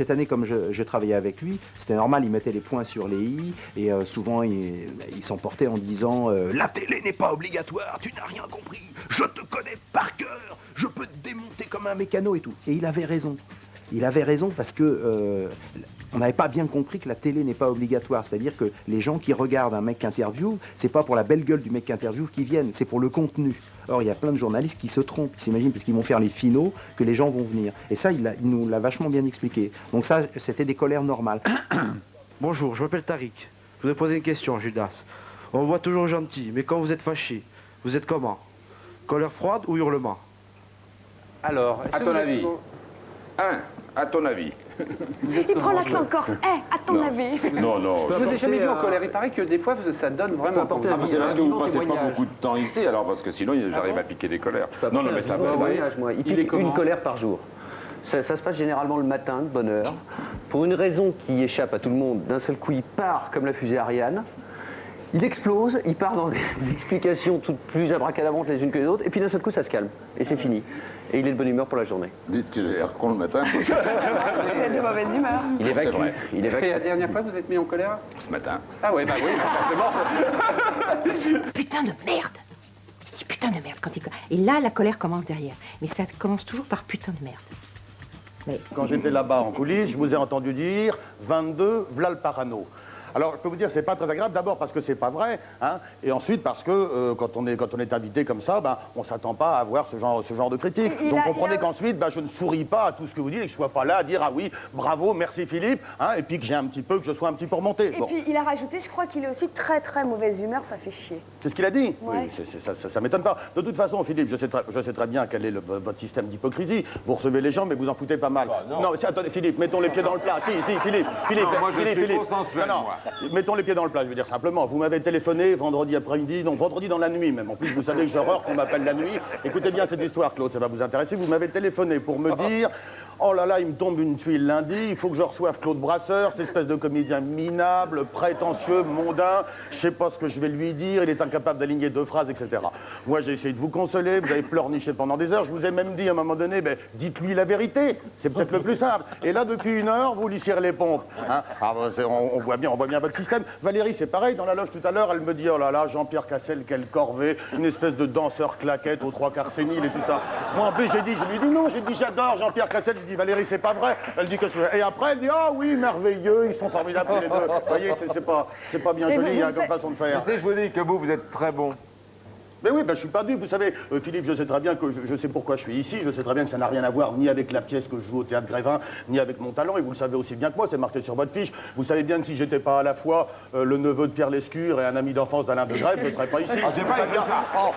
cette année, comme je travaillais avec lui, c'était normal, il mettait les points sur les i, et souvent il s'emportait en disant la télé n'est pas obligatoire, tu n'as rien compris, je te connais par cœur, je peux te démonter comme un mécano et tout. Et il avait raison. Il avait raison parce que on n'avait pas bien compris que la télé n'est pas obligatoire. C'est-à-dire que les gens qui regardent un mec qui interviewe, c'est pas pour la belle gueule du mec qui interviewe qu'ils viennent, c'est pour le contenu. Or, il y a plein de journalistes qui se trompent, qui s'imaginent, parce qu'ils vont faire les finaux, que les gens vont venir. Et ça, il nous l'a vachement bien expliqué. Donc ça, c'était des colères normales. Bonjour, je m'appelle Tariq. Je voudrais poser une question, Gildas. On vous voit toujours gentil, mais quand vous êtes fâché, vous êtes comment? Colère froide ou hurlement? Alors, à ton avis. À ton avis. Il prend l'accent corse. À ton avis. Non, non. Je vous ai jamais vu en colère. Il paraît que des fois, ça donne vraiment... C'est parce que vous passez pas beaucoup de temps ici, alors parce que sinon, j'arrive à piquer des colères. Non, non, mais ça va. Il pique une colère par jour. Ça se passe généralement le matin, de bonne heure. Pour une raison qui échappe à tout le monde, d'un seul coup, il part comme la fusée Ariane. Il explose, il part dans des explications toutes plus abracadabrantes les unes que les autres, et puis d'un seul coup, ça se calme. Et c'est fini. Et il est de bonne humeur pour la journée. Dites que j'ai l'air con le matin. Il a de mauvaise humeur. Il évacue. Il évacue. Et la dernière fois, vous êtes mis en colère? Ce matin. Ah ouais, bah oui, forcément. Putain de merde. Il dit putain de merde quand il... Et là, la colère commence derrière. Mais ça commence toujours par putain de merde. Mais... Quand j'étais là-bas en coulisses, je vous ai entendu dire 22, v'là le parano. Alors, je peux vous dire, c'est pas très agréable, d'abord parce que c'est pas vrai, hein, et ensuite parce que quand on est invité comme ça, ben, on s'attend pas à avoir ce genre de critique. Donc comprenez qu'ensuite, ben, je ne souris pas à tout ce que vous dites et que je sois pas là à dire, ah oui, bravo, merci Philippe, hein, et puis que que je sois un petit peu remonté. Et puis il a rajouté, je crois qu'il est aussi très mauvaise humeur, ça fait chier. C'est ce qu'il a dit? Ouais. Oui, ça m'étonne pas. De toute façon, Philippe, je sais très bien quel est votre système d'hypocrisie. Vous recevez les gens, mais vous en foutez pas mal. Bah, non, attendez, Philippe, mettons les pieds dans le plat. Si, Philippe, non, moi, je suis consensuel, moi. Mettons les pieds dans le plat, je veux dire simplement. Vous m'avez téléphoné vendredi après-midi, donc vendredi dans la nuit même. En plus, vous savez que j'ai horreur qu'on m'appelle la nuit. Écoutez bien cette histoire, Claude, ça va vous intéresser. Vous m'avez téléphoné pour me dire... Oh là là, il me tombe une tuile lundi, il faut que je reçoive Claude Brasseur, cette espèce de comédien minable, prétentieux, mondain, je sais pas ce que je vais lui dire, il est incapable d'aligner deux phrases, etc. Moi, j'ai essayé de vous consoler, vous avez pleurniché pendant des heures, je vous ai même dit à un moment donné, ben, dites-lui la vérité, c'est peut-être le plus simple. Et là, depuis une heure, vous lui tirez les pompes. Hein. Alors, on voit bien votre système. Valérie, c'est pareil, dans la loge tout à l'heure, elle me dit, oh là là, Jean-Pierre Cassel, quelle corvée, une espèce de danseur claquette aux trois quarts sénile et tout ça. Moi, en plus, je lui dis non, j'ai dit, j'adore Jean-Pierre Cassel, je dis, Valérie, c'est pas vrai. Elle dit que c'est... Et après, elle dit, ah oui, merveilleux, ils sont formidables tous les deux. Vous voyez, c'est pas bien joli, hein, comme façon de faire. Je vous dis que vous êtes très bon. Mais oui, ben, je suis pas dupe, vous savez, Philippe, je sais très bien que je sais pourquoi je suis ici, je sais très bien que ça n'a rien à voir ni avec la pièce que je joue au Théâtre Grévin, ni avec mon talent, et vous le savez aussi bien que moi, c'est marqué sur votre fiche. Vous savez bien que si j'étais pas à la fois le neveu de Pierre Lescure et un ami d'enfance d'Alain de Grève, je ne serais pas ici. Ah, j'ai pas écrit ça. Oh,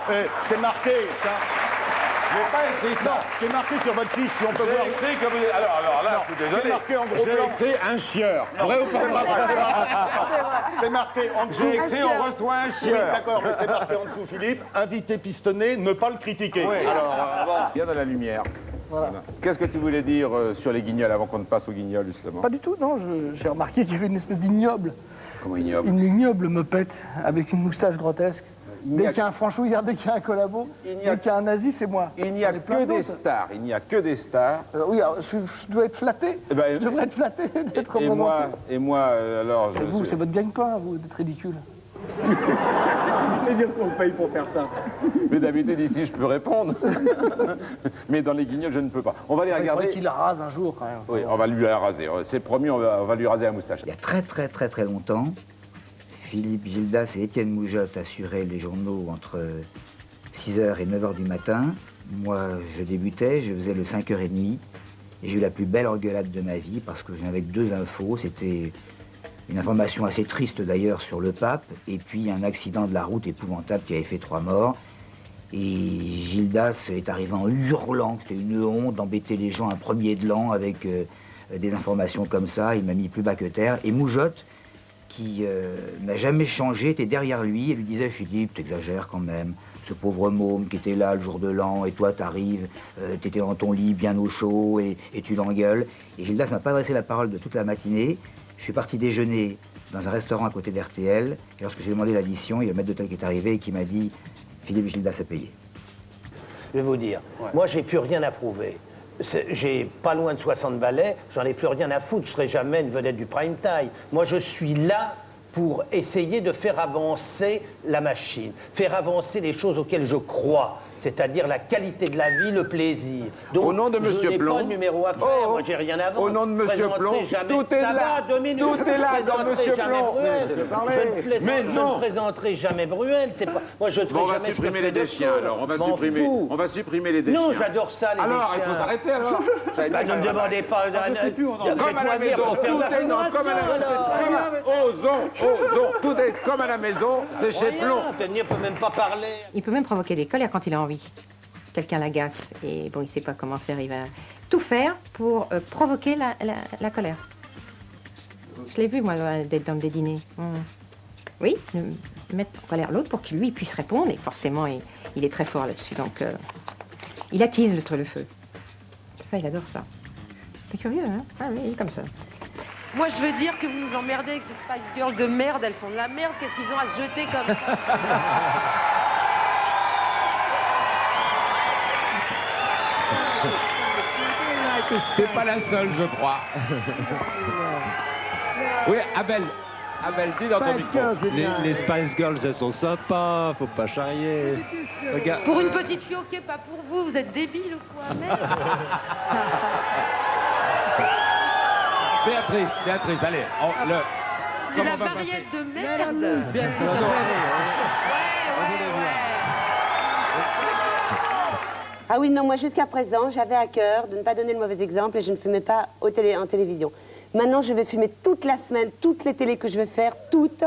c'est marqué, ça. J'ai pas écrit ça. C'est marqué sur votre fiche, si on peut voir. Écrit que vous... Alors là, je suis désolé. C'est marqué en gros plan. J'ai écrit un chieur. Vrai ou pas vrai? C'est marqué en dessous. J'ai écrit on reçoit un Oui, chieur. d'accord, mais c'est marqué en dessous, Philippe. Invité pistonné, ne pas le critiquer. Oui. Alors, bon. Bien dans la lumière. Voilà. Qu'est-ce que tu voulais dire sur les guignols avant qu'on ne passe aux guignols, justement? Pas du tout, non. J'ai remarqué qu'il y avait une espèce d'ignoble. Comment ignoble? Une ignoble mopette avec une moustache grotesque. Dès qu'il y a un franchouillard, dès qu'il y a un collabo, dès qu'il y a un nazi, c'est moi. Il n'y a que des stars. Il n'y a que des stars. Oui, alors, je dois être flatté. Eh ben, je devrais être flatté d'être et remonté. moi, alors... Et vous, c'est votre gagne-pain, vous, d'être ridicule. Mais dire qu'on paye pour faire ça. Mais d'habitude, ici, je peux répondre. Mais dans les guignols, je ne peux pas. On va les regarder. Il faudrait qu'il la rase un jour, quand même. Oui, on va lui la raser. C'est promis, on va lui raser la moustache. Il y a très longtemps, Philippe Gildas et Étienne Moujotte assuraient les journaux entre 6h et 9h du matin. Moi, je débutais, je faisais le 5h30. Et j'ai eu la plus belle engueulade de ma vie parce que je venais avec deux infos. C'était une information assez triste d'ailleurs sur le pape et puis un accident de la route épouvantable qui avait fait 3 morts. Et Gildas est arrivé en hurlant, c'était une honte d'embêter les gens un premier de l'an avec des informations comme ça. Il m'a mis plus bas que terre. Et Moujotte, qui n'a jamais changé, était derrière lui et lui disait « Philippe, t'exagères quand même, ce pauvre môme qui était là le jour de l'an, et toi t'arrives, t'étais dans ton lit bien au chaud et tu l'engueules. » Et Gildas m'a pas adressé la parole de toute la matinée. Je suis parti déjeuner dans un restaurant à côté d'RTL, et lorsque j'ai demandé l'addition, il y a le maître d'hôtel qui est arrivé et qui m'a dit « Philippe Gildas a payé ». Je vais vous dire, moi j'ai plus rien à prouver. j'ai pas loin de 60 balais, j'en ai plus rien à foutre, je serai jamais une vedette du prime time. Moi, je suis là pour essayer de faire avancer la machine, faire avancer les choses auxquelles je crois. C'est-à-dire la qualité de la vie, le plaisir. Donc, au nom de Monsieur je n'ai Plomb, pas de numéro à faire, moi j'ai rien à vendre. Au nom de Monsieur Plomb, tout est là. Tout est là dans Monsieur Plomb. Mais non, je ne présenterai jamais Bruel. Pas... Moi, je ne ferai on va jamais supprimer les déchiens alors. On va supprimer les déchiens. Non, j'adore ça les déchiens. Alors, il faut s'arrêter alors. Bah, ne me demandez pas. Comme à la maison, tout est comme à la maison. Osons, tout est comme à la maison, c'est chez Plomb. Il ne peut même pas parler. Il peut même provoquer des colères quand il a envie. Quelqu'un l'agace et bon, il ne sait pas comment faire, il va tout faire pour provoquer la colère. Je l'ai vu, moi, dans des dîners. Oui, mettre en colère l'autre pour qu'il lui puisse répondre et forcément, il est très fort là-dessus. Donc, il attise le feu. Ça, il adore ça. C'est curieux, hein? Ah oui, il est comme ça. Moi, je veux dire que vous nous emmerdez avec ces Spice Girls de merde. Elles font de la merde. Qu'est-ce qu'ils ont à se jeter comme... C'est pas la seule, je crois. Oui, Abel, dis dans ton micro. Les Spice Girls, elles sont sympas, faut pas charrier. Regarde. Pour une petite fille, ok, pas pour vous. Vous êtes débile ou quoi? Merde. Béatrice, allez. C'est la variette de merde. Béatrice, Ah oui, non, moi jusqu'à présent, j'avais à cœur de ne pas donner le mauvais exemple et je ne fumais pas en télévision. Maintenant, je vais fumer toute la semaine, toutes les télés que je vais faire, toutes,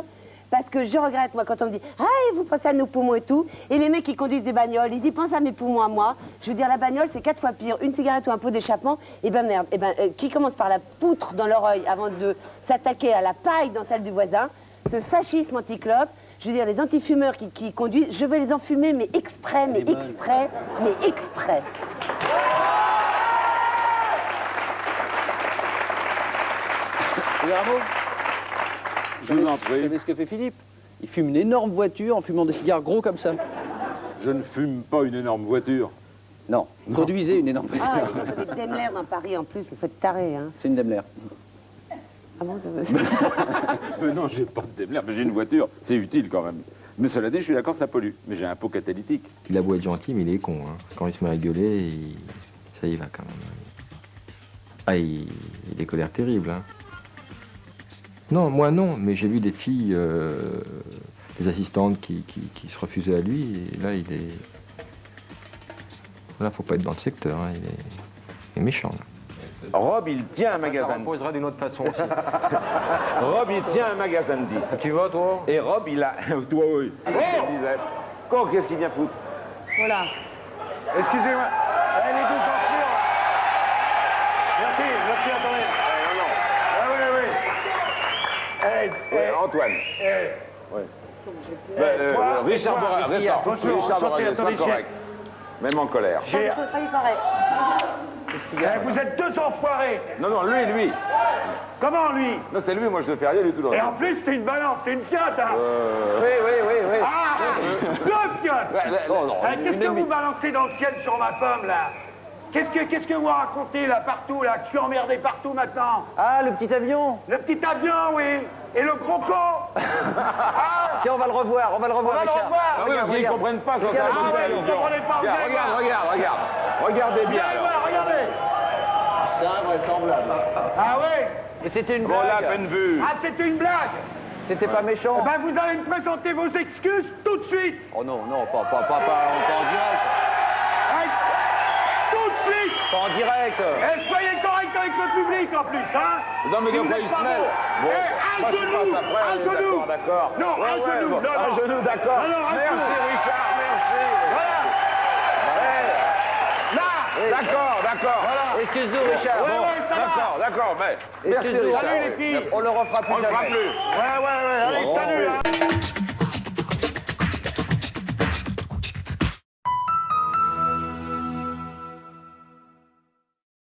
parce que je regrette, moi, quand on me dit « Ah, vous pensez à nos poumons et tout », et les mecs qui conduisent des bagnoles, ils y pensent à mes poumons à moi. Je veux dire, la bagnole, c'est 4 fois pire. Une cigarette ou un pot d'échappement, et ben merde. Et ben, qui commence par la poutre dans leur œil avant de s'attaquer à la paille dans celle du voisin, ce fascisme anticlope. Je veux dire, les antifumeurs qui conduisent, je vais les enfumer, mais exprès, mais exprès, mais exprès. Je vous en prie. Vous savez ce que fait Philippe? Il fume une énorme voiture en fumant des cigares gros comme ça. Je ne fume pas une énorme voiture. Non, conduisez une énorme voiture. Ah, ils ont des Daimler dans Paris en plus, vous faites taré, hein. C'est une Daimler. Ah bon, ça Mais non, j'ai pas de Daimler, mais j'ai une voiture, c'est utile quand même. Mais cela dit, je suis d'accord, ça pollue. Mais j'ai un pot catalytique. Il a beau être gentil, mais il est con. Hein. Quand il se met à gueuler, ça y va quand même. Ah, il est colère terrible. Hein. Non, moi non, mais j'ai vu des filles, des assistantes qui se refusaient à lui, et là, il est... Là, faut pas être dans le secteur, hein. Il est méchant. Là. Rob, il tient un magasin. Ça reposera d'une autre façon aussi. Rob, il tient un magasin de disques. Tu vas, toi? Et Rob, il a... Toi, oui. Oh, qu'est-ce qu'il vient foutre? Voilà. Excusez-moi. Elle est tout sortir. Merci, attendez. Oui. Antoine. Richard Borel, correct. Même en colère. Vous êtes deux enfoirés. Non, lui. Comment lui? Non, c'est lui, moi je ne fais rien du tout. Et en plus, c'est une balance, c'est une Fiat, hein. Oui. Ah, deux Fiat. Qu'est-ce que vous balancez dans le ciel sur ma pomme, là? Qu'est-ce que vous racontez, là, partout, là? Que je suis emmerdé partout, maintenant? Ah, le petit avion. Le petit avion, oui. Et le gros con. Tiens, on va le revoir, Richard. Ah oui, parce qu'ils ne comprennent pas. Vous ne comprenez pas, Regarde. Regardez bien, alors. Regardez. C'est invraisemblable. Ah ouais. Mais c'était une blague. Voilà, peine vue. Ah, c'était une blague. C'était pas méchant. Eh ben, vous allez me présenter vos excuses tout de suite. Oh non, pas en direct. Tout de suite. Pas en direct. Et soyez correct avec le public, en plus, hein. Non, mais vous pas il se mêle. Bon, un genou. D'accord. Non, un genou. Non, un genou, d'accord. Merci, Richard, merci. Voilà. Là. D'accord. Voilà. Excuse-nous, Richard. Ouais, d'accord, mais... Excuse-nous, Salut, les filles. On le refera plus On le fera jamais. plus. Ouais. Allez, salut, hein.